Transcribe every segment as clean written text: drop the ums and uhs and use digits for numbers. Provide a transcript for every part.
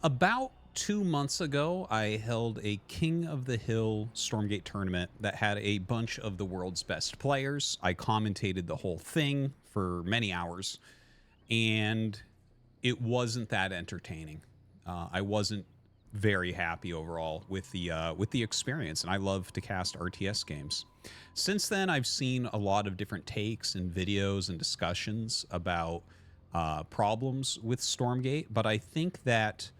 About 2 months ago, I held a King of the Hill StormGate tournament that had a bunch of the world's best players. I commentated the whole thing for many hours, and it wasn't that entertaining. I wasn't very happy overall with the experience, and I love to cast RTS games. Since then, I've seen a lot of different takes and videos and discussions about problems with Stormgate, but I think that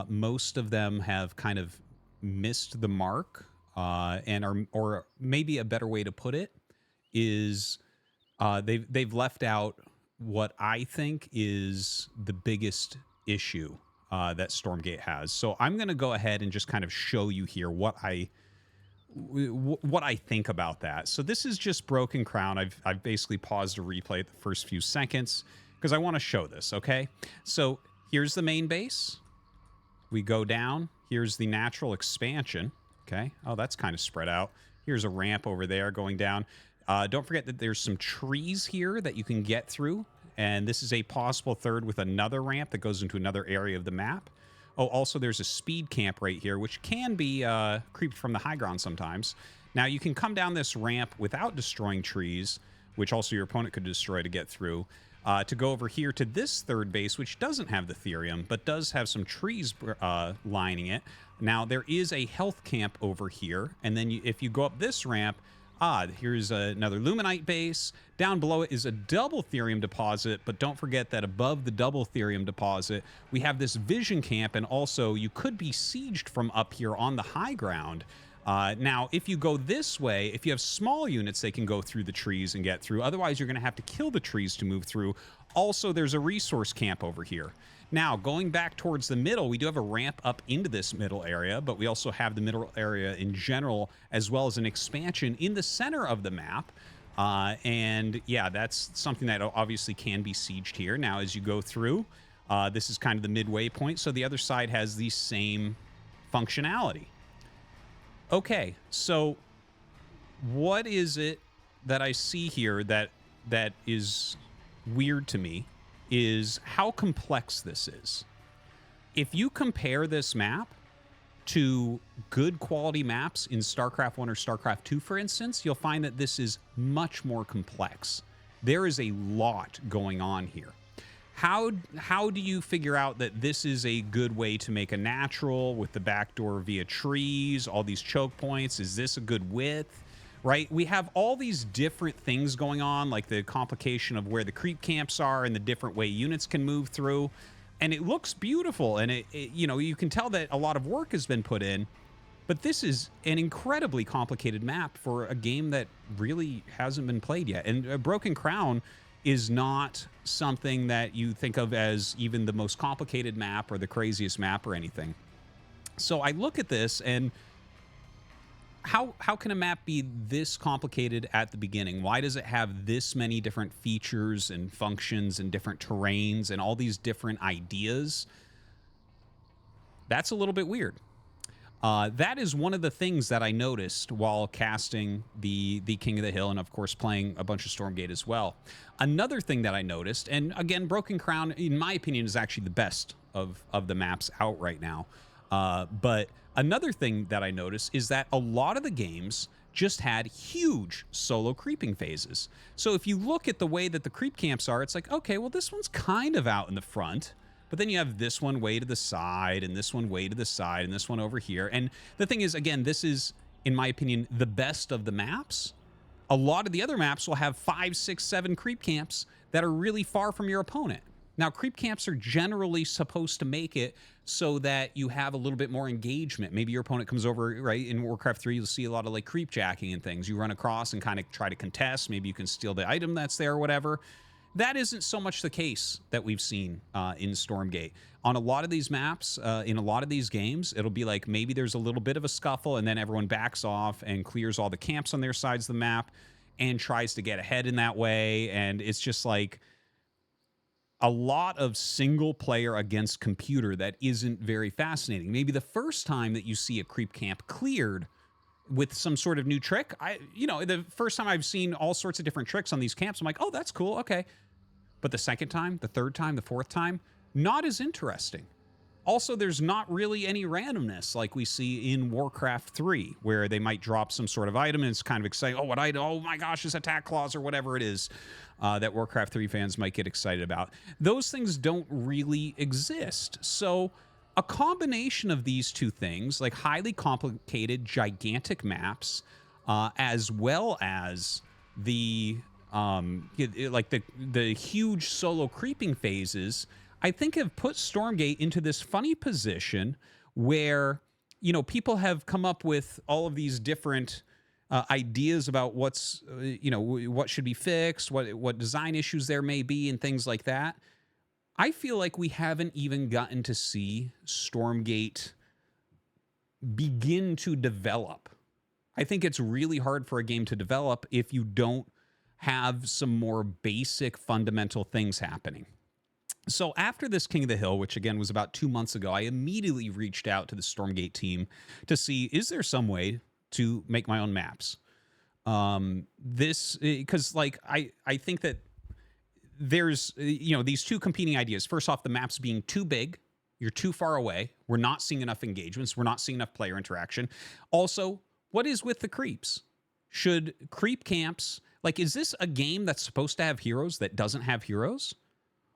most of them have kind of missed the mark, and are, or maybe a better way to put it is they've left out what I think is the biggest issue that Stormgate has. So I'm going to go ahead and just kind of show you here what I think about that. So this is just Broken Crown. I've basically paused to replay the first few seconds because I want to show this. Okay, so here's the main base. We go down. Here's the natural expansion. Okay. Oh, that's kind of spread out. Here's a ramp over there going down. Don't forget that there's some trees here that you can get through. And this is a possible third with another ramp that goes into another area of the map. Oh, also there's a speed camp right here, which can be creeped from the high ground sometimes. Now, you can come down this ramp without destroying trees, which also your opponent could destroy to get through. To go over here to this third base, which doesn't have the Therium, but does have some trees lining it. Now, there is a health camp over here, and then if you go up this ramp, here's another Luminite base. Down below it is a double Therium deposit, but don't forget that above the double Therium deposit, we have this Vision camp, and also you could be sieged from up here on the high ground. Now, if you go this way, if you have small units, they can go through the trees and get through. Otherwise, you're going to have to kill the trees to move through. Also, there's a resource camp over here. Now, going back towards the middle, we do have a ramp up into this middle area, but we also have the middle area in general, as well as an expansion in the center of the map. And yeah, that's something that obviously can be sieged here. Now, as you go through, this is kind of the midway point. So the other side has the same functionality. Okay, so what is it that I see here that is weird to me is how complex this is. If you compare this map to good quality maps in StarCraft 1 or StarCraft 2, for instance, you'll find that this is much more complex. There is a lot going on here. How do you figure out that this is a good way to make a natural with the backdoor via trees, all these choke points? Is this a good width, right? We have all these different things going on, like the complication of where the creep camps are and the different way units can move through. And it looks beautiful, and it you know, you can tell that a lot of work has been put in, but this is an incredibly complicated map for a game that really hasn't been played yet. And Broken Crown is not something that you think of as even the most complicated map or the craziest map or anything. So I look at this, and how can a map be this complicated at the beginning? Why does it have this many different features and functions and different terrains and all these different ideas? That's a little bit weird. That is one of the things that I noticed while casting the King of the Hill, and of course playing a bunch of Stormgate as well. Another thing that I noticed, and again, Broken Crown, in my opinion, is actually the best of the maps out right now. But another thing that I noticed is that a lot of the games just had huge solo creeping phases. So if you look at the way that the creep camps are, it's like, okay, well, this one's kind of out in the front. But then you have this one way to the side, and this one way to the side, and this one over here. And the thing is, again, this is, in my opinion, the best of the maps. A lot of the other maps will have 5, 6, 7 creep camps that are really far from your opponent. Now, creep camps are generally supposed to make it so that you have a little bit more engagement. Maybe your opponent comes over, right? In Warcraft 3, you'll see a lot of like creep jacking and things. You run across and kind of try to contest. Maybe you can steal the item that's there or whatever. That isn't so much the case that we've seen in Stormgate. On a lot of these maps, in a lot of these games, it'll be like maybe there's a little bit of a scuffle, and then everyone backs off and clears all the camps on their sides of the map and tries to get ahead in that way. And it's just like a lot of single player against computer that isn't very fascinating. Maybe the first time that you see a creep camp cleared with some sort of new trick, the first time I've seen all sorts of different tricks on these camps, I'm like, oh, that's cool, okay. But the second time, the third time, the fourth time, not as interesting. Also, there's not really any randomness like we see in Warcraft 3, where they might drop some sort of item and it's kind of exciting. Oh my gosh, this attack clause or whatever it is that Warcraft 3 fans might get excited about. Those things don't really exist. So a combination of these two things, like highly complicated, gigantic maps, as well as the the huge solo creeping phases, I think have put Stormgate into this funny position where, you know, people have come up with all of these different ideas about what's, what should be fixed, what design issues there may be, and things like that. I feel like we haven't even gotten to see Stormgate begin to develop. I think it's really hard for a game to develop if you don't have some more basic fundamental things happening. So after this King of the Hill, which again was about 2 months ago, I immediately reached out to the Stormgate team to see, is there some way to make my own maps? Because like I think that there's these two competing ideas. First off, the maps being too big, you're too far away, we're not seeing enough engagements, we're not seeing enough player interaction. Also, what is with the creeps? Should creep camps, like, is this a game that's supposed to have heroes that doesn't have heroes?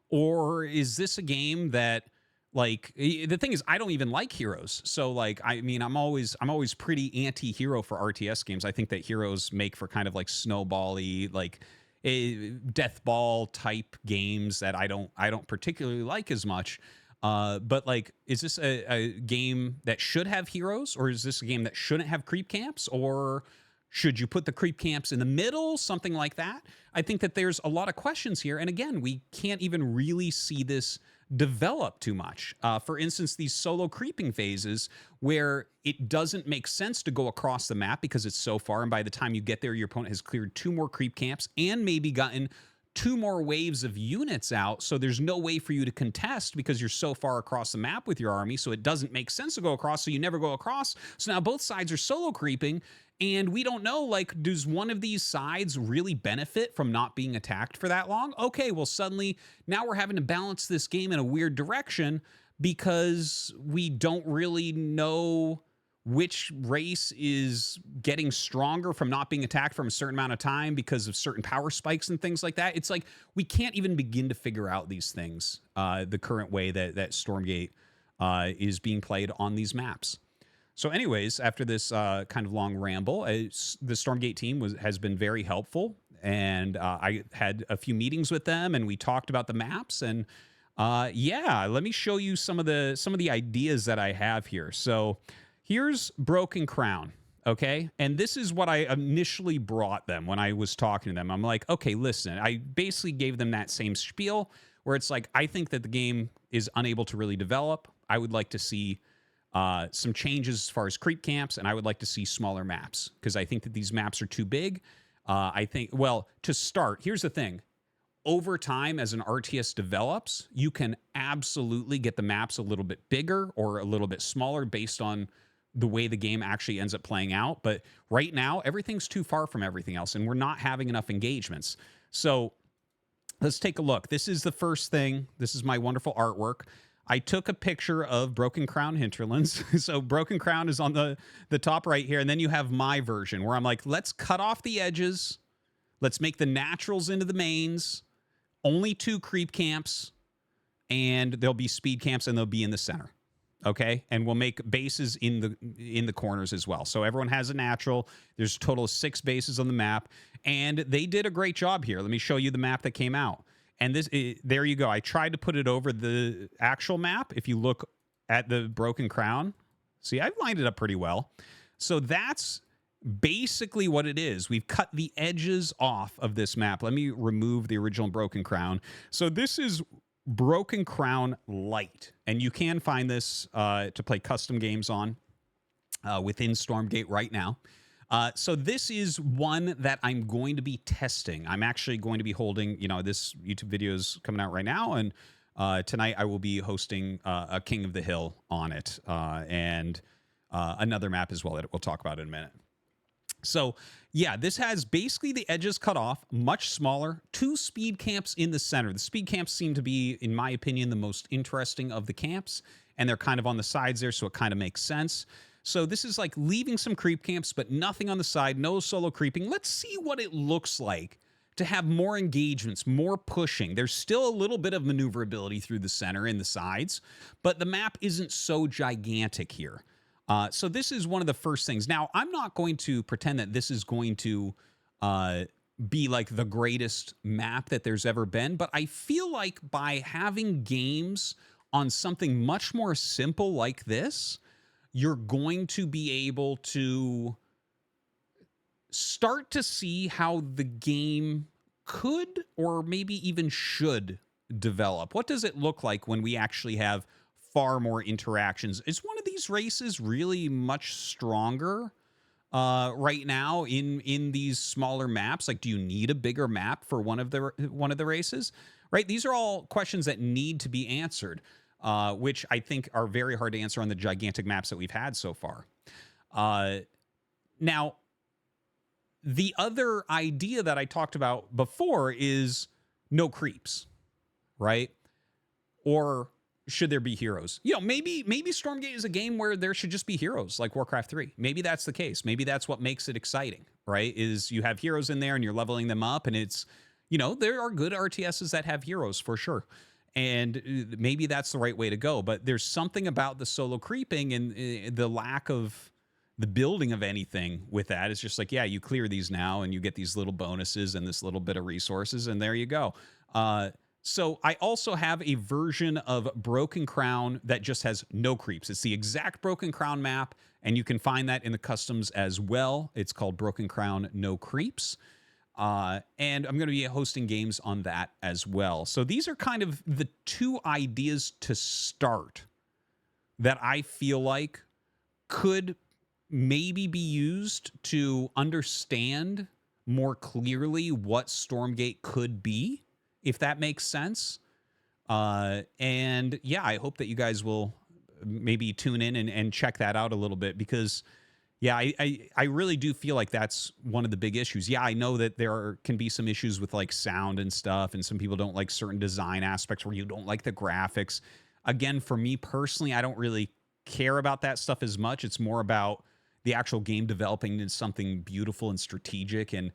Or is this a game that, like, the thing is, I don't even like heroes. So, like, I mean, I'm always pretty anti-hero for RTS games. I think that heroes make for kind of like snowball-y, like death ball type games that I don't particularly like as much. But like, is this a game that should have heroes, or is this a game that shouldn't have creep camps, or should you put the creep camps in the middle? Something like that. I think that there's a lot of questions here. And again, we can't even really see this develop too much. For instance, these solo creeping phases where it doesn't make sense to go across the map because it's so far. And by the time you get there, your opponent has cleared 2 more creep camps and maybe gotten 2 more waves of units out. So there's no way for you to contest because you're so far across the map with your army. So it doesn't make sense to go across. So you never go across. So now both sides are solo creeping. And we don't know, like, does one of these sides really benefit from not being attacked for that long? Okay, well, suddenly now we're having to balance this game in a weird direction because we don't really know which race is getting stronger from not being attacked from a certain amount of time because of certain power spikes and things like that. It's like we can't even begin to figure out these things the current way that Stormgate is being played on these maps. So anyways, after this kind of long ramble, the Stormgate team has been very helpful. And I had a few meetings with them and we talked about the maps. And yeah, let me show you some of the ideas that I have here. So here's Broken Crown, okay? And this is what I initially brought them when I was talking to them. I'm like, okay, listen, I basically gave them that same spiel where it's like, I think that the game is unable to really develop. I would like to see some changes as far as creep camps, and I would like to see smaller maps because I think that these maps are too big. I think, well, to start, here's the thing. Over time, as an RTS develops, you can absolutely get the maps a little bit bigger or a little bit smaller based on the way the game actually ends up playing out. But right now, everything's too far from everything else, and we're not having enough engagements. So let's take a look. This is the first thing. This is my wonderful artwork. I took a picture of Broken Crown Hinterlands. So Broken Crown is on the top right here. And then you have my version where I'm like, let's cut off the edges. Let's make the naturals into the mains. Only 2 creep camps. And there'll be speed camps and they'll be in the center. Okay? And we'll make bases in the corners as well. So everyone has a natural. There's a total of 6 bases on the map. And they did a great job here. Let me show you the map that came out. And there you go. I tried to put it over the actual map. If you look at the Broken Crown, see, I've lined it up pretty well. So that's basically what it is. We've cut the edges off of this map. Let me remove the original Broken Crown. So this is Broken Crown Light. And you can find this to play custom games on within Stormgate right now. So this is one that I'm going to be testing. I'm actually going to be holding, this YouTube video is coming out right now. And tonight I will be hosting a King of the Hill on it and another map as well that we'll talk about in a minute. So, yeah, this has basically the edges cut off, much smaller, 2 speed camps in the center. The speed camps seem to be, in my opinion, the most interesting of the camps, and they're kind of on the sides there, so it kind of makes sense. So this is like leaving some creep camps, but nothing on the side, no solo creeping. Let's see what it looks like to have more engagements, more pushing. There's still a little bit of maneuverability through the center and the sides, but the map isn't so gigantic here. So this is one of the first things. Now, I'm not going to pretend that this is going to be like the greatest map that there's ever been, but I feel like by having games on something much more simple like this, you're going to be able to start to see how the game could or maybe even should develop. What does it look like when we actually have far more interactions? Is one of these races really much stronger right now in these smaller maps? Like, do you need a bigger map for one of the races? Right? These are all questions that need to be answered, which I think are very hard to answer on the gigantic maps that we've had so far. Now, the other idea that I talked about before is no creeps, right? Or should there be heroes? You know, maybe Stormgate is a game where there should just be heroes like Warcraft 3. Maybe that's the case. Maybe that's what makes it exciting, right? Is you have heroes in there and you're leveling them up, and it's, you know, there are good RTSs that have heroes for sure. And maybe that's the right way to go. But there's something about the solo creeping and the lack of the building of anything with that. It's just like, yeah, you clear these now and you get these little bonuses and this little bit of resources, and there you go. So I also have a version of Broken Crown that just has no creeps. It's the exact Broken Crown map, and you can find that in the customs as well. It's called Broken Crown No Creeps. And I'm going to be hosting games on that as well. So these are kind of the two ideas to start that I feel like could maybe be used to understand more clearly what Stormgate could be, if that makes sense. And yeah, I hope that you guys will maybe tune in and check that out a little bit, because yeah, I really do feel like that's one of the big issues. Yeah, I know that can be some issues with like sound and stuff, and some people don't like certain design aspects where you don't like the graphics. Again, for me personally, I don't really care about that stuff as much. It's more about the actual game developing into something beautiful and strategic, and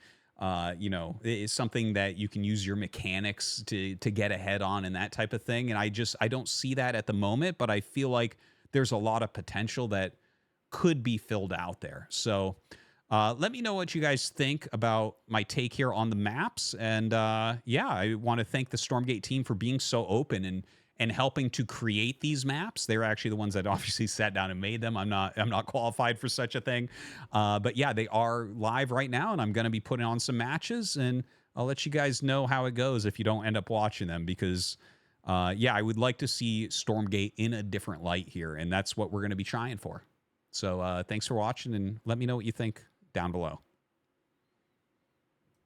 you know, it's something that you can use your mechanics to get ahead on and that type of thing. And I don't see that at the moment, but I feel like there's a lot of potential that could be filled out there. So let me know what you guys think about my take here on the maps. And yeah, I want to thank the Stormgate team for being so open and helping to create these maps. They're actually the ones that obviously sat down and made them. I'm not qualified for such a thing. But yeah, they are live right now, and I'm going to be putting on some matches, and I'll let you guys know how it goes if you don't end up watching them, because yeah, I would like to see Stormgate in a different light here, and that's what we're going to be trying for. So thanks for watching, and let me know what you think down below.